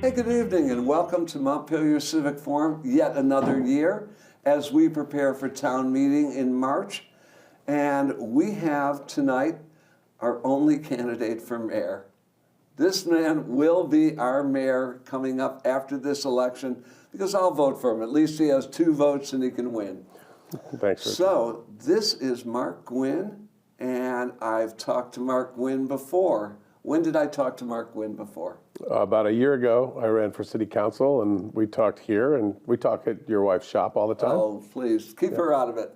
Hey, good evening and welcome to Montpelier Civic Forum yet another year as we prepare for town meeting in March. And we have tonight our only candidate for mayor. This man will be our mayor coming up after this election because I'll vote for him. At least he has 2 votes and he can win. Thanks, Richard. So this is Marc Gwinn, and I've talked to Marc Gwinn before. When did I talk to Marc Gwinn before? About a year ago, I ran for city council, and we talked here, and we talk at your wife's shop all the time. Oh, please, keep her out of it.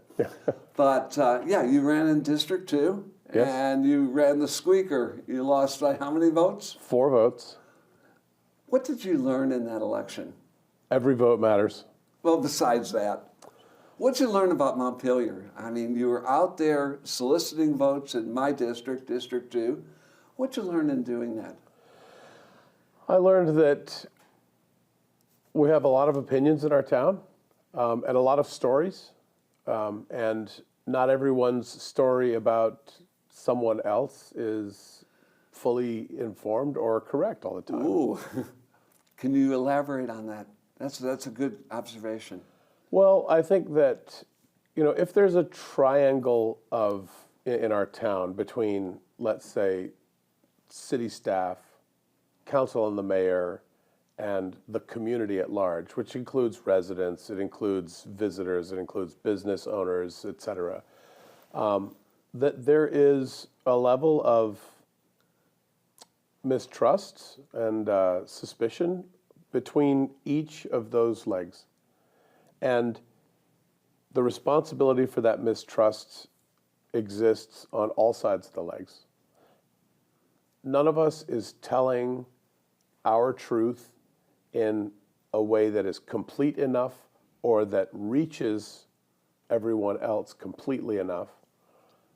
But yeah, you ran in District 2, Yes. and you ran the squeaker. You lost by how many votes? 4 votes. What did you learn in that election? Every vote matters. Well, besides that, what'd you learn about Montpelier? I mean, you were out there soliciting votes in my district, District 2. What'd you learn in doing that? I learned that we have a lot of opinions in our town and a lot of stories, and not everyone's story about someone else is fully informed or correct all the time. Ooh, can you elaborate on that? That's a good observation. Well, I think that, if there's a triangle in our town between, let's say, city staff, council and the mayor, and the community at large, which includes residents, it includes visitors, it includes business owners, et cetera, that there is a level of mistrust and suspicion between each of those legs. And the responsibility for that mistrust exists on all sides of the legs. None of us is telling our truth in a way that is complete enough or that reaches everyone else completely enough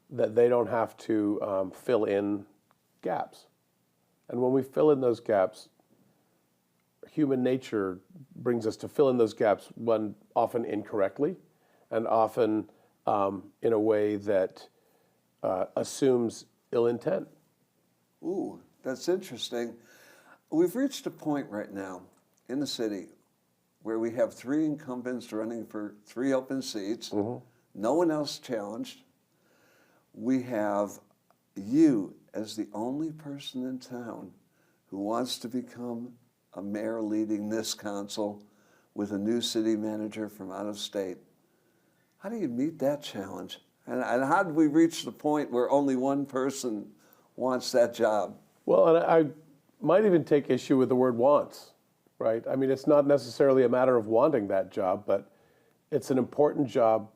that they don't have to fill in gaps. And when we fill in those gaps, human nature brings us to fill in those gaps, one often incorrectly and often in a way that assumes ill intent. Ooh, that's interesting. We've reached a point right now in the city where we have 3 incumbents running for 3 open seats. Mm-hmm. No one else challenged. We have you as the only person in town who wants to become a mayor leading this council with a new city manager from out of state. How do you meet that challenge? And how did we reach the point where only one person wants that job? Well, and I might even take issue with the word wants, right? I mean, it's not necessarily a matter of wanting that job, but it's an important job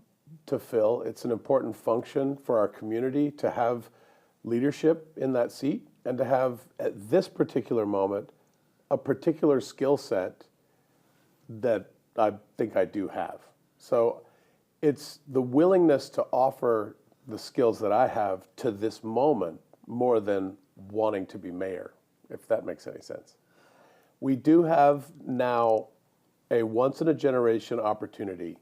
to fill. It's an important function for our community to have leadership in that seat and to have, at this particular moment, a particular skill set that I think I do have. So it's the willingness to offer the skills that I have to this moment more than wanting to be mayor, if that makes any sense. We do have now a once-in-a-generation opportunity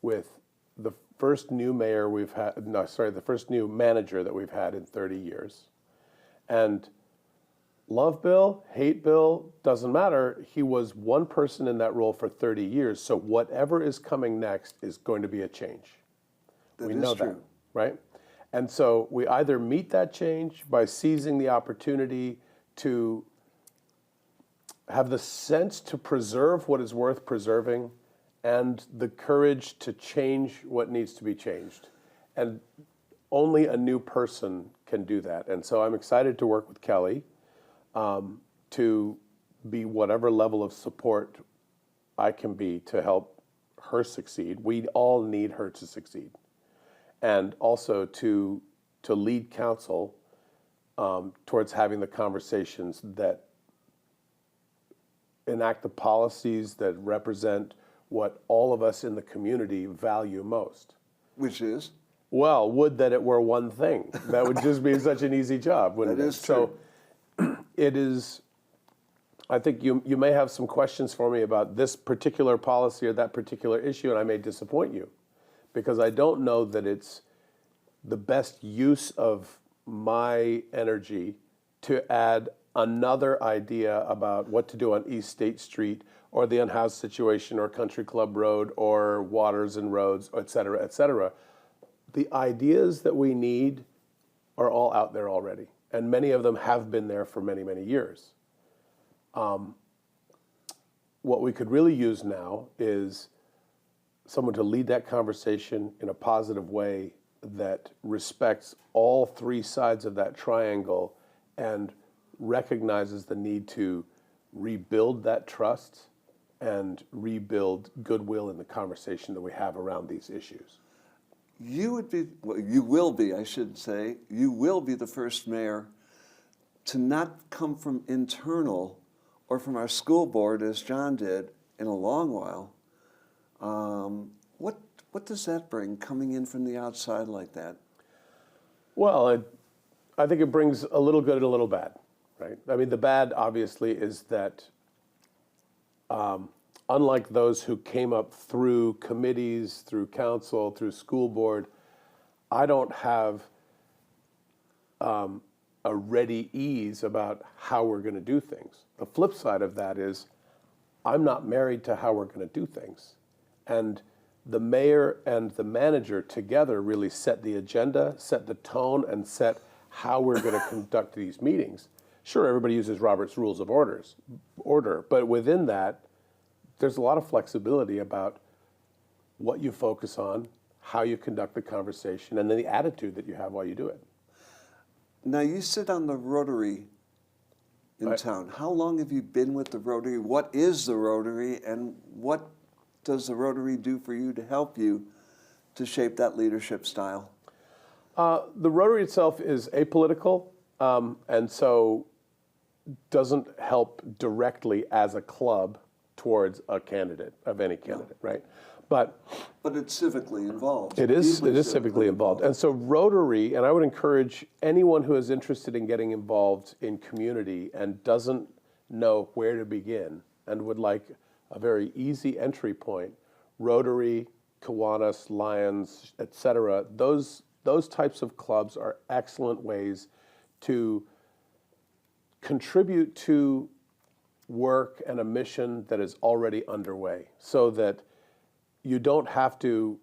with the first new mayor the first new manager that we've had in 30 years. And love Bill, hate Bill, doesn't matter. He was one person in that role for 30 years, so whatever is coming next is going to be a change. We know that, right? And so we either meet that change by seizing the opportunity to have the sense to preserve what is worth preserving and the courage to change what needs to be changed. And only a new person can do that. And so I'm excited to work with Kelly to be whatever level of support I can be to help her succeed. We all need her to succeed. And also to lead council towards having the conversations that enact the policies that represent what all of us in the community value most. Which is? Well, would that it were one thing. That would just be such an easy job, wouldn't it? That is true. So it is, I think you may have some questions for me about this particular policy or that particular issue, and I may disappoint you because I don't know that it's the best use of my energy to add another idea about what to do on East State Street or the unhoused situation or Country Club Road or Waters and Roads, et cetera, et cetera. The ideas that we need are all out there already, and many of them have been there for many, many years. What we could really use now is someone to lead that conversation in a positive way that respects all three sides of that triangle and recognizes the need to rebuild that trust and rebuild goodwill in the conversation that we have around these issues. You would be, well, you will be, I should say, you will be the first mayor to not come from internal or from our school board, as John did, in a long while. What does that bring, coming in from the outside like that? Well, I think it brings a little good and a little bad, right? I mean, the bad, obviously, is that unlike those who came up through committees, through council, through school board, I don't have a ready ease about how we're going to do things. The flip side of that is I'm not married to how we're going to do things. And the mayor and the manager together really set the agenda, set the tone, and set how we're going to conduct these meetings. Sure, everybody uses Robert's Rules of Order, but within that, there's a lot of flexibility about what you focus on, how you conduct the conversation, and then the attitude that you have while you do it. Now, you sit on the Rotary in town. How long have you been with the Rotary? What is the Rotary, and what does the Rotary do for you to help you to shape that leadership style? The Rotary itself is apolitical, and so doesn't help directly as a club towards a candidate, of any candidate, right? But it's civically involved. It is civically involved. And so Rotary, and I would encourage anyone who is interested in getting involved in community and doesn't know where to begin and would like a very easy entry point, Rotary, Kiwanis, Lions, et cetera, those types of clubs are excellent ways to contribute to work and a mission that is already underway, so that you don't have to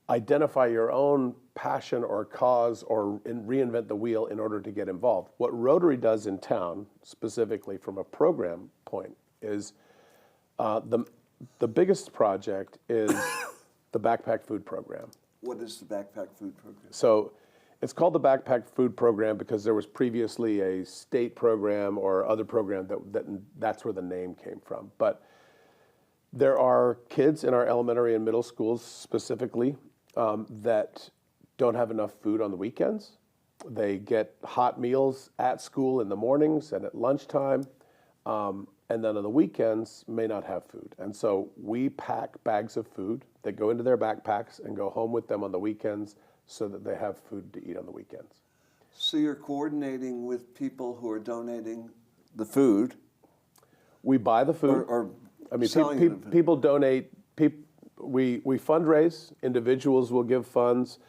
identify your own passion or cause or reinvent the wheel in order to get involved. What Rotary does in town, specifically from a program point, is the biggest project is the Backpack Food Program. What is the Backpack Food Program? So it's called the Backpack Food Program because there was previously a state program or other program that's where the name came from. But there are kids in our elementary and middle schools specifically that don't have enough food on the weekends. They get hot meals at school in the mornings and at lunchtime, and then on the weekends may not have food. And so we pack bags of food that go into their backpacks and go home with them on the weekends so that they have food to eat on the weekends. So you're coordinating with people who are donating the food? We buy the food. I mean, people donate. We fundraise. Individuals will give funds.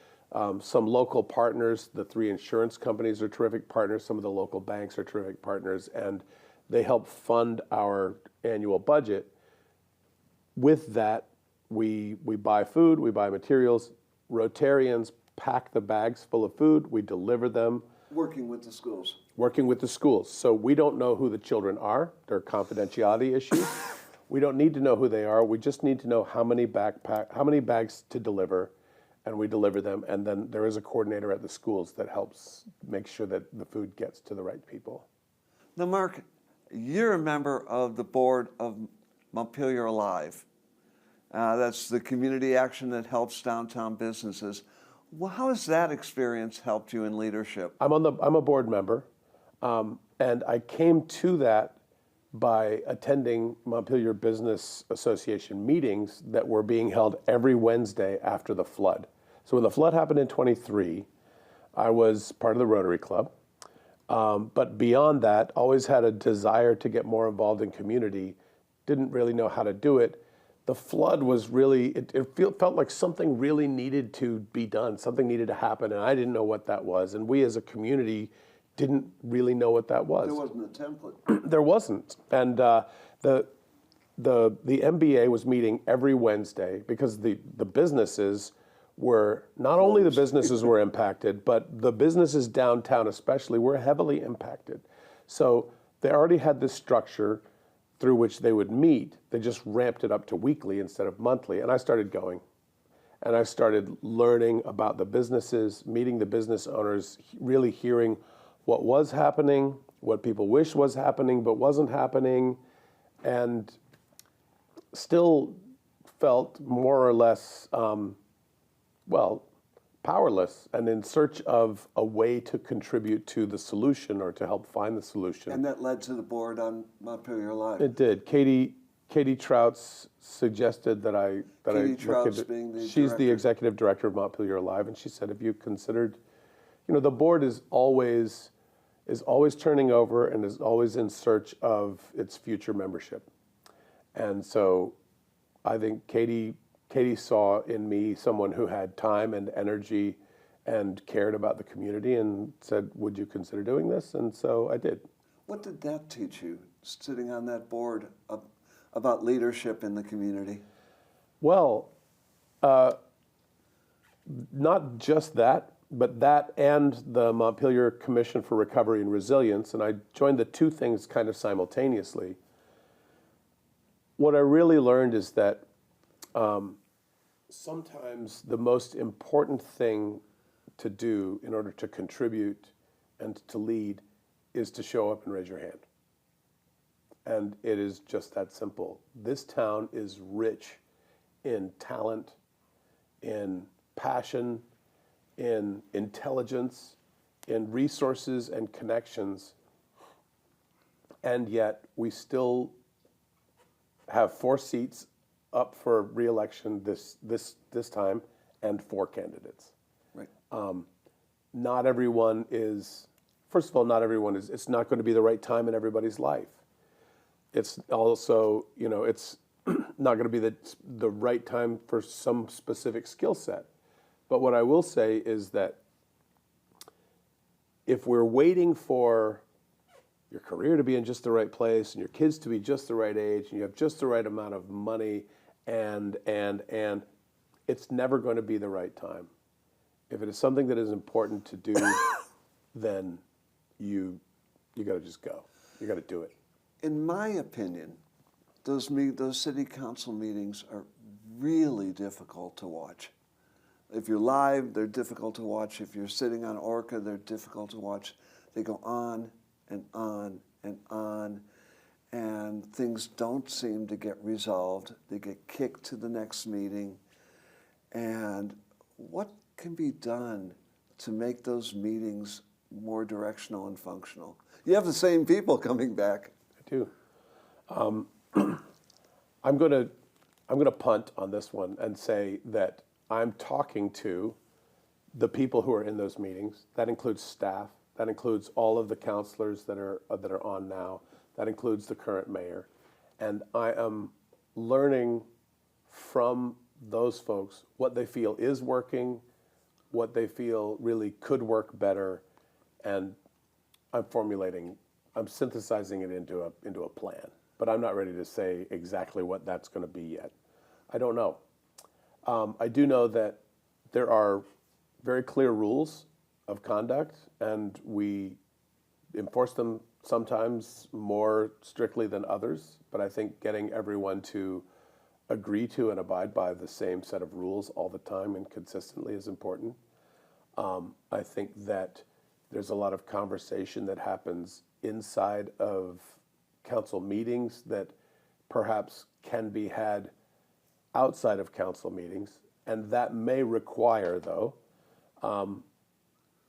Some local partners, the 3 insurance companies are terrific partners. Some of the local banks are terrific partners, and they help fund our annual budget. With that, we buy food, we buy materials. Rotarians pack the bags full of food. We deliver them. Working with the schools. Working with the schools. So we don't know who the children are. There are confidentiality issues. We don't need to know who they are. We just need to know how many bags to deliver, and we deliver them. And then there is a coordinator at the schools that helps make sure that the food gets to the right people. Now, Marc, you're a member of the board of Montpelier Alive. That's the community action that helps downtown businesses. Well, how has that experience helped you in leadership? I'm a board member, and I came to that by attending Montpelier Business Association meetings that were being held every Wednesday after the flood. So when the flood happened in 23, I was part of the Rotary Club. But beyond that, always had a desire to get more involved in community, didn't really know how to do it. The flood was really, it felt like something really needed to be done, something needed to happen, and I didn't know what that was. And we as a community didn't really know what that was. There wasn't a template. There wasn't. And the MBA was meeting every Wednesday because the businesses were, not only the businesses were impacted, but the businesses downtown especially were heavily impacted. So they already had this structure through which they would meet. They just ramped it up to weekly instead of monthly. And I started going. And I started learning about the businesses, meeting the business owners, really hearing what was happening, what people wish was happening but wasn't happening, and still felt more or less, powerless and in search of a way to contribute to the solution or to help find the solution. And that led to the board on Montpelier Live. It did. Katie Trouts suggested that I Katie look Trouts into, being the she's the director. executive director of Montpelier Live, and she said, have you considered, the board is always turning over and is always in search of its future membership. And so I think Katie saw in me someone who had time and energy and cared about the community and said, would you consider doing this? And so I did. What did that teach you, sitting on that board, about leadership in the community? Well, not just that, but that and the Montpelier Commission for Recovery and Resilience, and I joined the two things kind of simultaneously. What I really learned is that sometimes the most important thing to do in order to contribute and to lead is to show up and raise your hand. And it is just that simple. This town is rich in talent, in passion, in intelligence, in resources and connections, and yet we still have 4 seats up for re-election this time and 4 candidates. Right. Not everyone is, first of all, it's not going to be the right time in everybody's life. It's also, it's not going to be the right time for some specific skill set. But what I will say is that if we're waiting for your career to be in just the right place and your kids to be just the right age and you have just the right amount of money and it's never going to be the right time. If it is something that is important to do, then you got to just go. You got to do it. In my opinion, those city council meetings are really difficult to watch. If you're live, they're difficult to watch. If you're sitting on Orca, they're difficult to watch. They go on and on and on, and things don't seem to get resolved. They get kicked to the next meeting. And what can be done to make those meetings more directional and functional? You have the same people coming back. I do. I'm going to punt on this one and say that I'm talking to the people who are in those meetings. That includes staff. That includes all of the counselors that are on now. That includes the current mayor. And I am learning from those folks what they feel is working, what they feel really could work better, and I'm synthesizing it into a plan. But I'm not ready to say exactly what that's going to be yet. I don't know. I do know that there are very clear rules of conduct, and we enforce them sometimes more strictly than others, but I think getting everyone to agree to and abide by the same set of rules all the time and consistently is important. I think that there's a lot of conversation that happens inside of council meetings that perhaps can be had outside of council meetings, and that may require, though,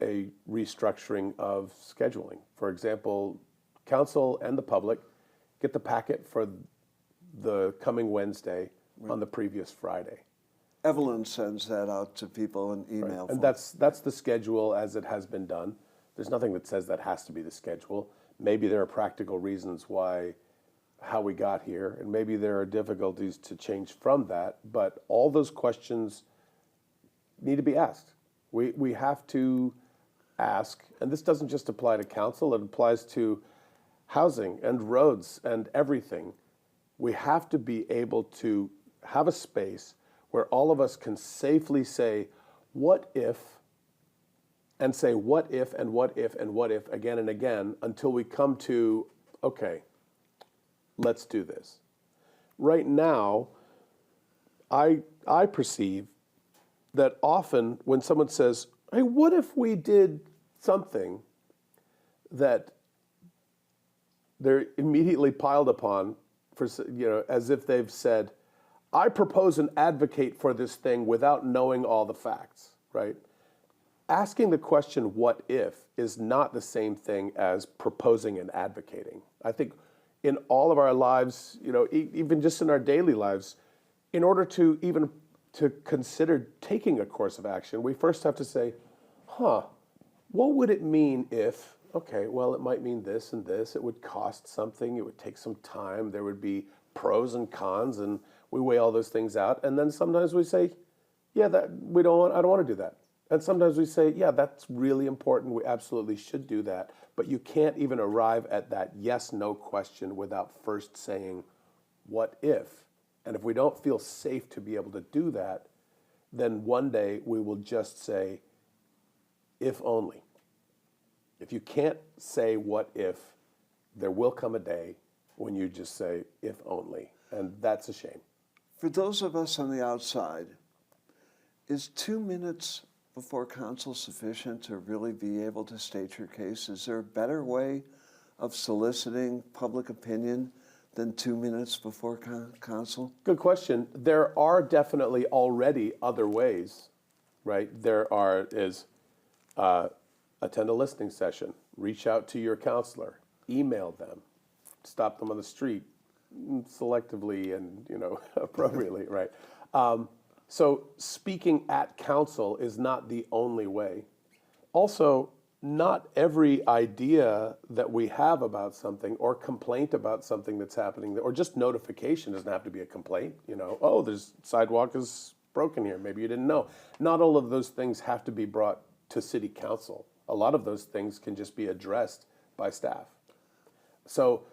a restructuring of scheduling. For example, council and the public get the packet for the coming Wednesday on the previous Friday. Evelyn sends that out to people in email. Right. And that's the schedule as it has been done. There's nothing that says that has to be the schedule. Maybe there are practical reasons how we got here, and maybe there are difficulties to change from that, but all those questions need to be asked. We have to ask, and this doesn't just apply to council, it applies to housing and roads and everything. We have to be able to have a space where all of us can safely say, what if, and say what if and what if and what if again and again until we come to, okay, let's do this. Right now, I perceive that often when someone says, hey, what if we did something, that they're immediately piled upon for, as if they've said, I propose and advocate for this thing without knowing all the facts, right? Asking the question, what if, is not the same thing as proposing and advocating. I think in all of our lives, even just in our daily lives, in order to even to consider taking a course of action, we first have to say, what would it mean if, okay, well, it might mean this and this, it would cost something, it would take some time, there would be pros and cons, and we weigh all those things out, and then sometimes we say, yeah, I don't want to do that. And sometimes we say, yeah, that's really important, we absolutely should do that, but you can't even arrive at that yes-no question without first saying, what if? And if we don't feel safe to be able to do that, then one day we will just say, if only. If you can't say what if, there will come a day when you just say, if only. And that's a shame. For those of us on the outside, is 2 minutes before council sufficient to really be able to state your case? Is there a better way of soliciting public opinion than 2 minutes before council? Good question. There are definitely already other ways, right? Attend a listening session, reach out to your counselor, email them, stop them on the street selectively and appropriately, right? So speaking at council is not the only way. Also, not every idea that we have about something or complaint about something that's happening, or just notification doesn't have to be a complaint. Oh, there's sidewalk is broken here. Maybe you didn't know. Not all of those things have to be brought to city council. A lot of those things can just be addressed by staff. So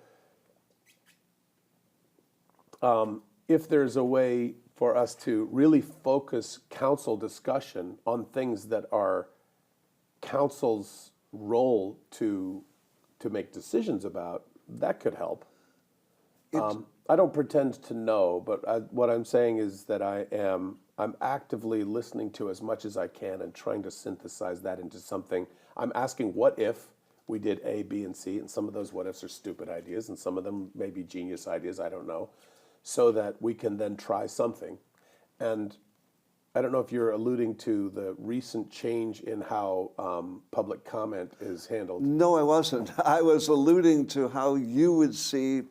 if there's a way for us to really focus council discussion on things that are council's role to make decisions about, that could help. I don't pretend to know, but what I'm saying is that I'm actively listening to as much as I can and trying to synthesize that into something. I'm asking what if we did A, B, and C, and some of those what ifs are stupid ideas, and some of them may be genius ideas, I don't know, so that we can then try something. And I don't know if you're alluding to the recent change in how public comment is handled. No, I wasn't. I was alluding to how you would see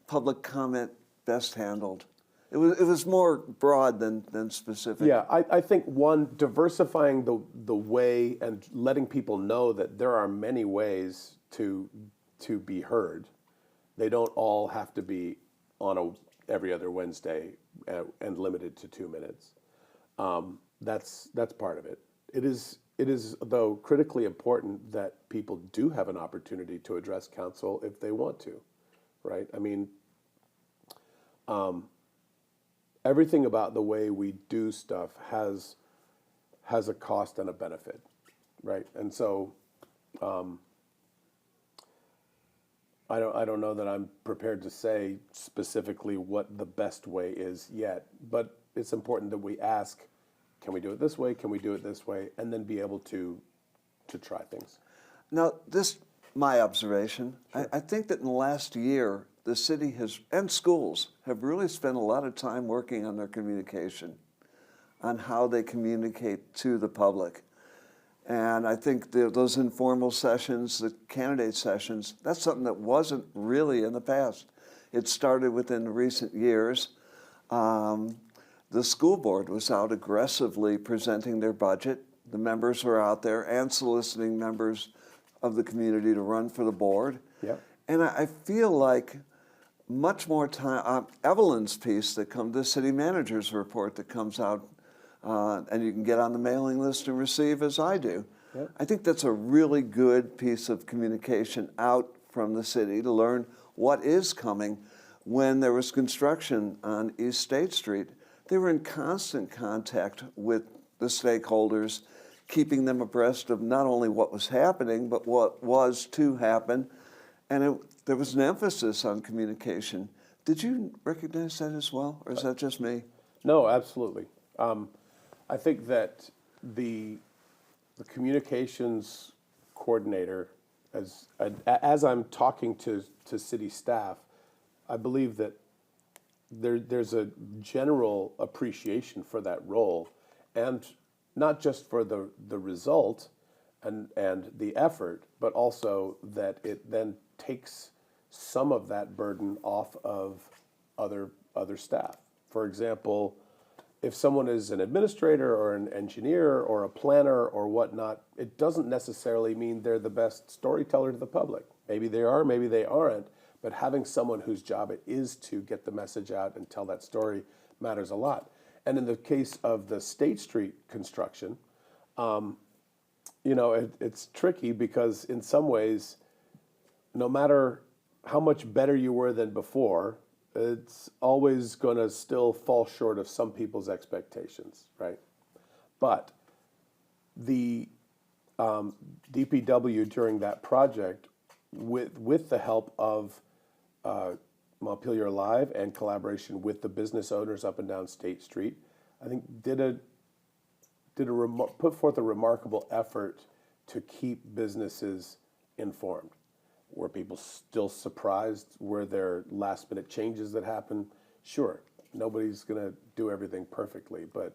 public comment best handled. It was more broad than specific. Yeah, I think one, diversifying the way and letting people know that there are many ways to be heard. They don't all have to be on every other Wednesday and limited to 2 minutes. That's part of it. It is though critically important that people do have an opportunity to address council if they want to, right? I mean, everything about the way we do stuff has a cost and a benefit, right? And so I don't know that I'm prepared to say specifically what the best way is yet, but it's important that we ask, can we do it this way? Can we do it this way? And then be able to try things. Now, my observation, sure. I think that in the last year, the city and schools have really spent a lot of time working on their communication, on how they communicate to the public. And I think those informal sessions, the candidate sessions, that's something that wasn't really in the past. It started within recent years. The school board was out aggressively presenting their budget. The members were out there and soliciting members of the community to run for the board. Yep. And I feel like much more time, Evelyn's piece the city manager's report that comes out, and you can get on the mailing list and receive as I do. Yep. I think that's a really good piece of communication out from the city to learn what is coming. When there was construction on East State Street, they were in constant contact with the stakeholders, keeping them abreast of not only what was happening, but what was to happen. And there was an emphasis on communication. Did you recognize that as well, or is that just me? No, absolutely. I think that the communications coordinator, as I'm talking to city staff, I believe that there's a general appreciation for that role, and not just for the result and the effort, but also that it then takes some of that burden off of other staff. For example, if someone is an administrator or an engineer or a planner or whatnot, it doesn't necessarily mean they're the best storyteller to the public. Maybe they are, maybe they aren't, but having someone whose job it is to get the message out and tell that story matters a lot. And in the case of the State Street construction, it's tricky because in some ways, no matter how much better you were than before, it's always going to still fall short of some people's expectations, right? But the DPW during that project, with the help of Montpelier Live and collaboration with the business owners up and down State Street, I think put forth a remarkable effort to keep businesses informed. Were people still surprised? Were there last minute changes that happened? Sure, nobody's going to do everything perfectly, but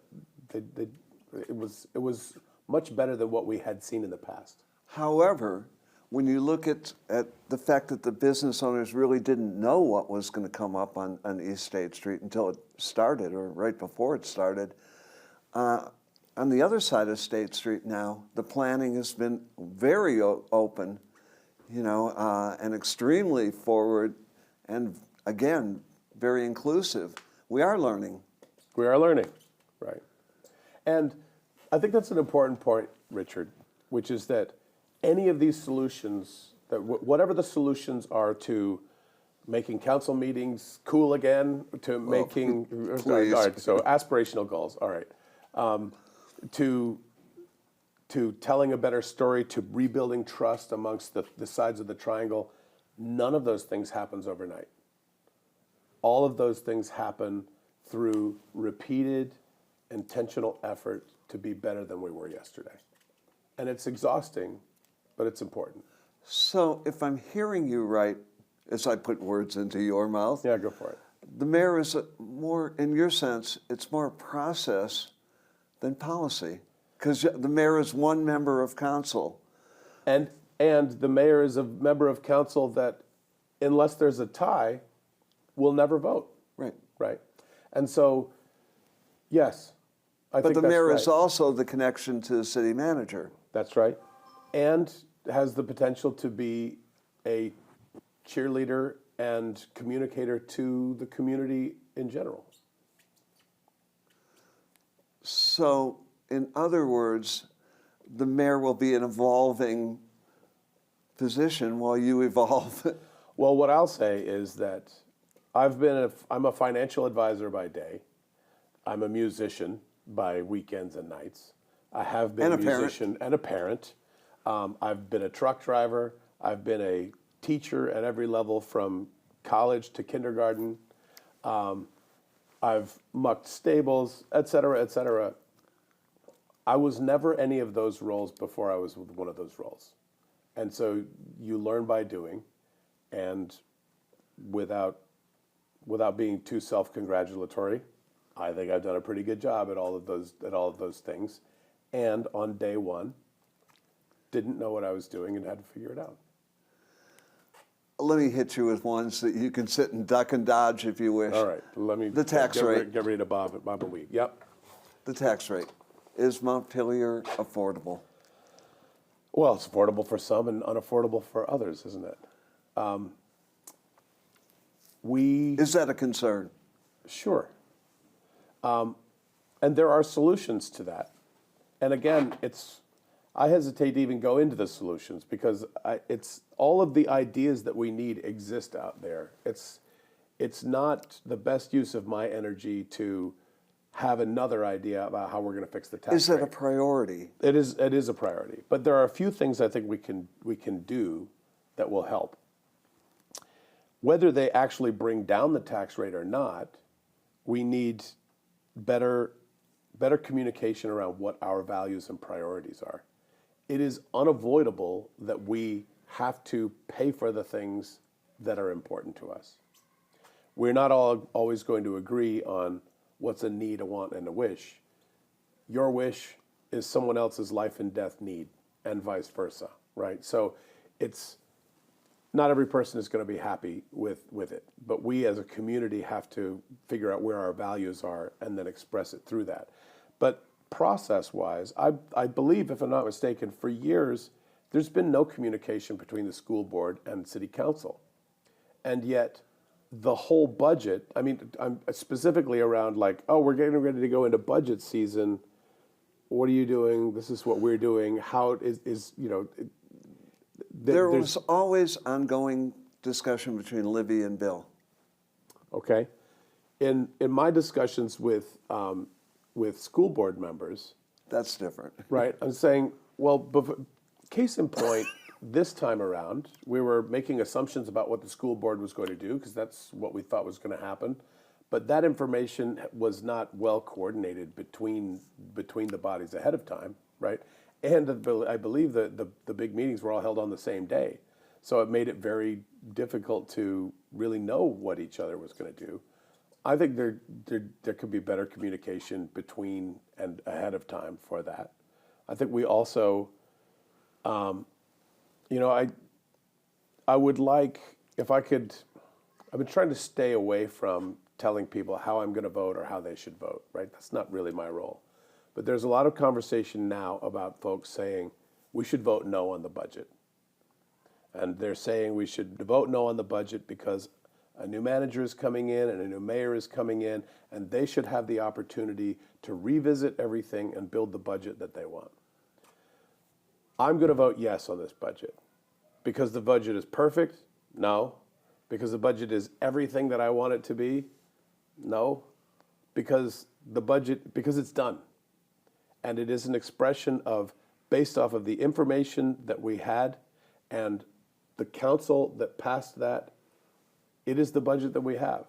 it was much better than what we had seen in the past. However, when you look at the fact that the business owners really didn't know what was going to come up on East State Street until it started, or right before it started, on the other side of State Street now, the planning has been very open, and extremely forward, and again, very inclusive. We are learning. We are learning, right? And I think that's an important point, Richard, which is that any of these solutions, whatever the solutions are to making council meetings cool again, to making, please. all right, so aspirational goals, all right, to telling a better story, to rebuilding trust amongst the sides of the triangle, none of those things happens overnight. All of those things happen through repeated, intentional effort to be better than we were yesterday. And it's exhausting, but it's important. So if I'm hearing you right, as I put words into your mouth, Yeah, go for it. the mayor is more, in your sense, it's more process than policy. Because the mayor is one member of council. And the mayor is a member of council that, unless there's a tie, will never vote. Right. Right. And so, yes, I think But the that's mayor right. is also the connection to the city manager. That's right. And has the potential to be a cheerleader and communicator to the community in general. So, in other words, the mayor will be an evolving position while you evolve. Well, what I'll say is that I'm a financial advisor by day. I'm a musician by weekends and nights. I have been And a musician and a parent. I've been a truck driver. I've been a teacher at every level from college to kindergarten. I've mucked stables, et cetera, et cetera. I was never any of those roles before I was with one of those roles. And so you learn by doing, and without being too self-congratulatory, I think I've done a pretty good job at all of those things. And on day one, didn't know what I was doing and had to figure it out. Let me hit you with ones that you can sit and duck and dodge if you wish. All right, let me The tax rate. Get ready to bob a weed. Yep. The tax rate. Is Montpelier affordable? Well, it's affordable for some and unaffordable for others, isn't it? Is that a concern? Sure. And there are solutions to that. And again, I hesitate to even go into the solutions because it's all of the ideas that we need exist out there. It's not the best use of my energy to have another idea about how we're going to fix the tax Is that rate. a priority? It is a priority, but there are a few things I think we can do that will help. Whether they actually bring down the tax rate or not, we need better communication around what our values and priorities are. It is unavoidable that we have to pay for the things that are important to us. We're not always going to agree on what's a need, a want, and a wish. Your wish is someone else's life and death need, and vice versa, right? So it's not every person is going to be happy with it, but we as a community have to figure out where our values are and then express it through that. But process-wise, I believe, if I'm not mistaken, for years, there's been no communication between the school board and city council. And yet, the whole budget, I mean, I'm specifically around like, oh, we're getting ready to go into budget season. What are you doing? This is what we're doing. How is you know... There was always ongoing discussion between Libby and Bill. Okay. In my discussions with school board members... That's different. Right. I'm saying, well, case in point, this time around, we were making assumptions about what the school board was going to do because that's what we thought was going to happen. But that information was not well coordinated between the bodies ahead of time, right? And I believe that the big meetings were all held on the same day. So it made it very difficult to really know what each other was going to do. I think there could be better communication between and ahead of time for that. I think we also, I would like, if I could, I've been trying to stay away from telling people how I'm going to vote or how they should vote, right? That's not really my role. But there's a lot of conversation now about folks saying we should vote no on the budget. And they're saying we should vote no on the budget because a new manager is coming in and a new mayor is coming in, and they should have the opportunity to revisit everything and build the budget that they want. I'm going to vote yes on this budget. Because the budget is perfect? No. Because the budget is everything that I want it to be? No. Because it's done. And it is an expression of, based off of the information that we had and the council that passed that, it is the budget that we have.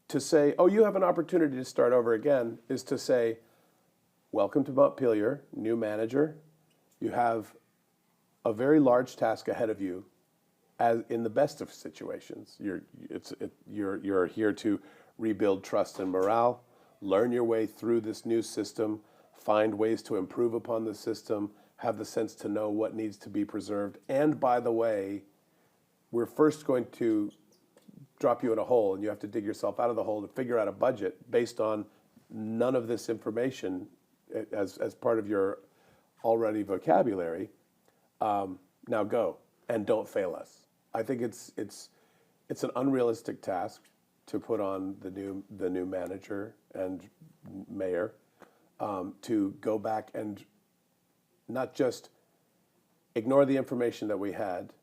To say, oh, you have an opportunity to start over again, is to say, welcome to Montpelier, new manager. You have a very large task ahead of you, as in the best of situations. You're here to rebuild trust and morale, learn your way through this new system, find ways to improve upon the system, have the sense to know what needs to be preserved. And by the way, we're first going to drop you in a hole, and you have to dig yourself out of the hole to figure out a budget based on none of this information as part of your already vocabulary. Now go and don't fail us. I think it's an unrealistic task to put on the new manager and mayor to go back and not just ignore the information that we had,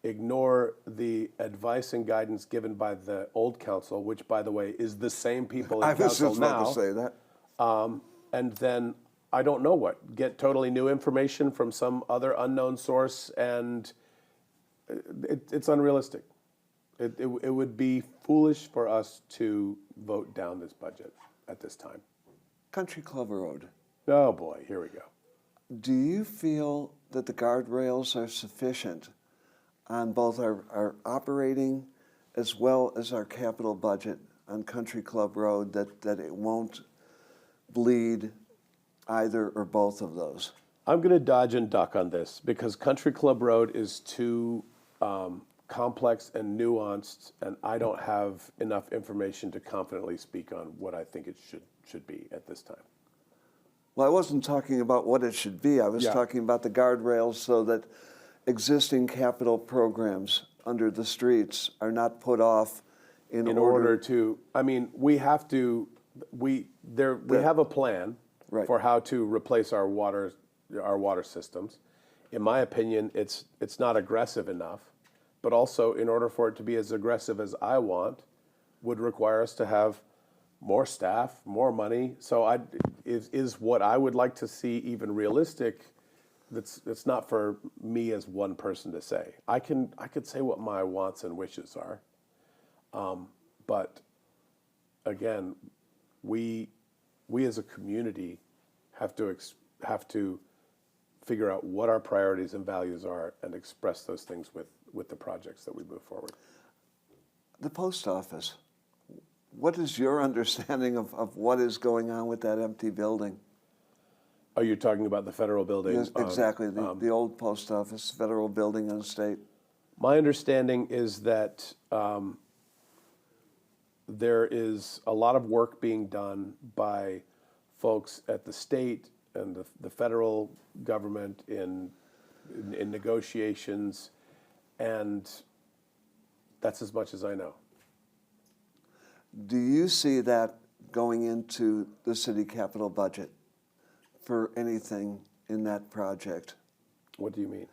ignore the advice and guidance given by the old council, which, by the way, is the same people in council now. I was just about to say that. And then, I don't know what, get totally new information from some other unknown source, and it's unrealistic. It would be foolish for us to vote down this budget at this time. Country Club Road. Oh boy, here we go. Do you feel that the guardrails are sufficient on both our operating as well as our capital budget on Country Club Road, that it won't bleed either or both of those? I'm going to dodge and duck on this because Country Club Road is too complex and nuanced, and I don't have enough information to confidently speak on what I think it should be at this time. Well, I wasn't talking about what it should be. I was talking about the guardrails so that existing capital programs under the streets are not put off in order to, I mean, we have to, we have a plan Right. for how to replace our water our water systems. In my opinion, it's not aggressive enough, but also in order for it to be as aggressive as I want, would require us to have more staff, more money. So is what I would like to see even realistic? It's not for me as one person to say. I could say what my wants and wishes are, but again, we as a community have to figure out what our priorities and values are and express those things with the projects that we move forward. The post office. What is your understanding of what is going on with that empty building? Are you talking about the federal building? Yes, exactly, the old post office, federal building on State. My understanding is that there is a lot of work being done by folks at the state and the federal government in negotiations, and that's as much as I know. Do you see that going into the city capital budget for anything in that project? What do you mean?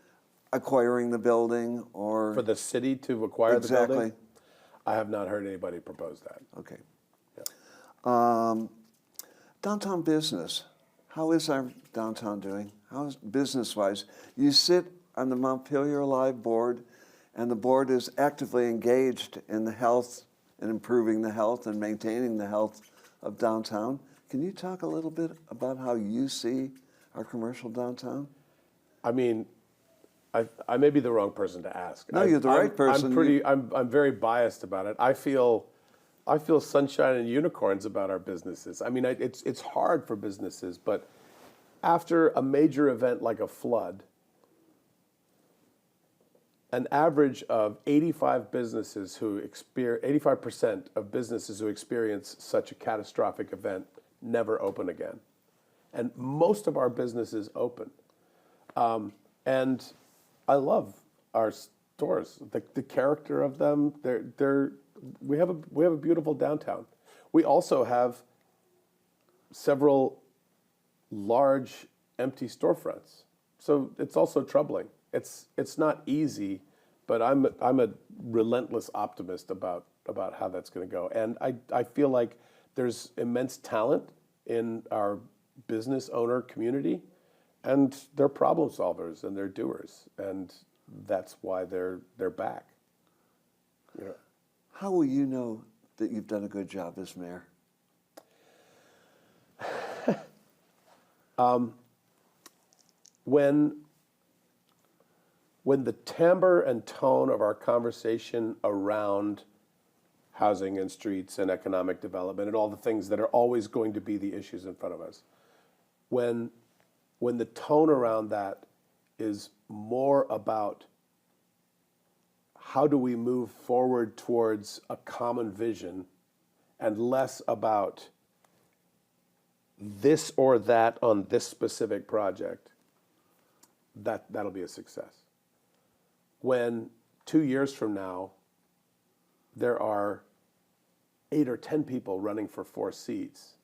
Acquiring the building or... For the city to acquire the building? Exactly. I have not heard anybody propose that. Okay. Yeah. Downtown business. How is our downtown doing? How is business-wise? You sit on the Montpelier Live board, and the board is actively engaged in the health and improving the health and maintaining the health of downtown. Can you talk a little bit about how you see our commercial downtown? I mean, I may be the wrong person to ask. No, you're the right person. I'm very biased about it. I feel sunshine and unicorns about our businesses. I mean, it's hard for businesses, but after a major event like a flood, an average of 85% of businesses who experience such a catastrophic event never open again, and most of our businesses open. And I love our stores, the character of them. We have a beautiful downtown. We also have several large empty storefronts, so it's also troubling. It's not easy, but I'm a relentless optimist about how that's going to go, and I feel like there's immense talent in our business owner community, and they're problem solvers and they're doers, and that's why they're back. You know. How will you know that you've done a good job as mayor? When the timbre and tone of our conversation around housing and streets and economic development and all the things that are always going to be the issues in front of us, when the tone around that is more about how do we move forward towards a common vision and less about this or that on this specific project, that'll be a success. When 2 years from now, there are 8 or 10 people running for 4 seats,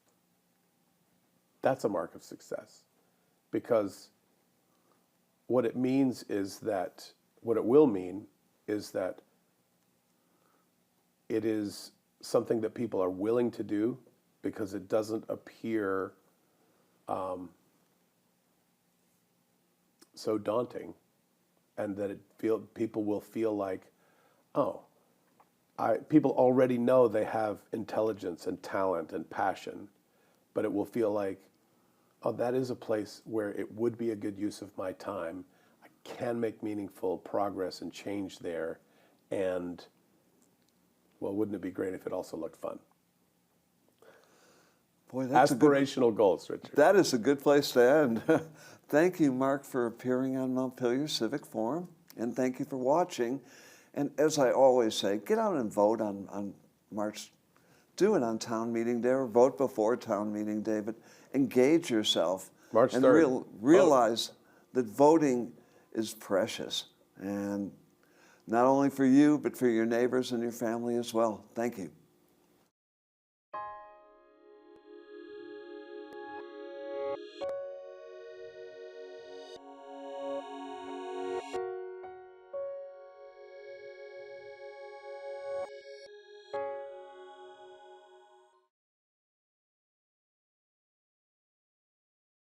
that's a mark of success. Because what it means is that, what it will mean is that it is something that people are willing to do because it doesn't appear so daunting, and that people will feel like, oh, people already know they have intelligence and talent and passion, but it will feel like, oh, that is a place where it would be a good use of my time. I can make meaningful progress and change there, and, well, wouldn't it be great if it also looked fun? Boy, that's aspirational goals, Richard. That is a good place to end. Thank you, Marc, for appearing on Montpelier Civic Forum, and thank you for watching. And as I always say, get out and vote on March. Do it on town meeting day or vote before town meeting day, but engage yourself. March 3rd. And realize that voting is precious, and not only for you, but for your neighbors and your family as well. Thank you.